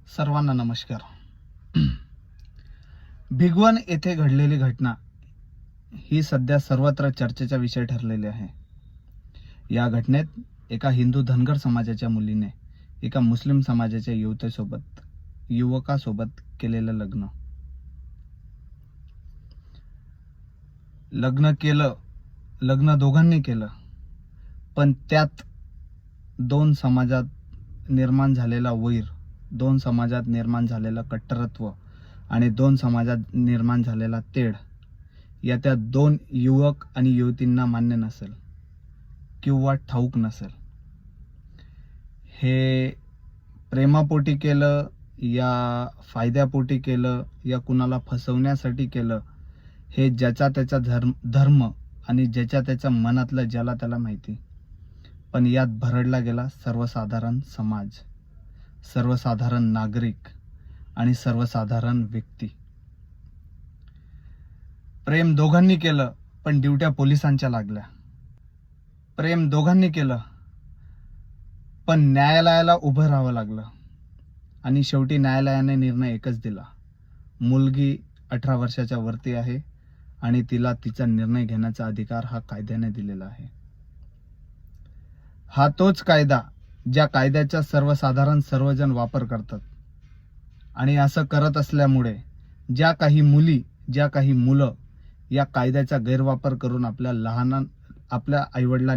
सर्वांना नमस्कार. भिगवण येथे घडलेली घटना ही सध्या सर्वत्र चर्चेचा विषय ठरलेली आहे. या घटनेत एका हिंदू धनगर समाजाच्या मुलीने एका मुस्लिम समाजाच्या युवकासोबत केलेलं लग्न दोघांनी केलं, पण त्यात दोन समाजात निर्माण झालेला वैर, दोन समाजात निर्माण झालेलं कट्टरत्व आणि दोन समाजात निर्माण झालेला तेढ या त्या दोन युवक आणि युवतींना मान्य नसेल किंवा ठाऊक नसेल. हे प्रेमापोटी केलं या फायद्यापोटी केलं या कुणाला फसवण्यासाठी केलं, हे ज्याचा त्याचा धर्म आणि ज्याच्या त्याच्या मनातलं ज्याला त्याला माहिती. पण यात भरडला गेला सर्वसाधारण समाज, सर्वसाधारण नागरिक आणि सर्वसाधारण व्यक्ती. प्रेम दोघांनी केलं, पण ड्युट्या पोलिसांच्या लागल्या. प्रेम दोघांनी केलं, पण न्यायालयाला उभं राहावं लागलं. आणि शेवटी न्यायालयाने निर्णय एकच दिला, मुलगी 18 वर्षाच्या वरती आहे आणि तिला तिचा निर्णय घेण्याचा अधिकार हा कायद्याने दिलेला आहे. हा तोच कायदा ज्या कायद्याचा सर्वसाधारण सर्वजण वापर करतात. आणि असं करत असल्यामुळे ज्या काही मुली, ज्या काही मुलं या कायद्याचा गैरवापर करून आपल्या आईवडिलांनी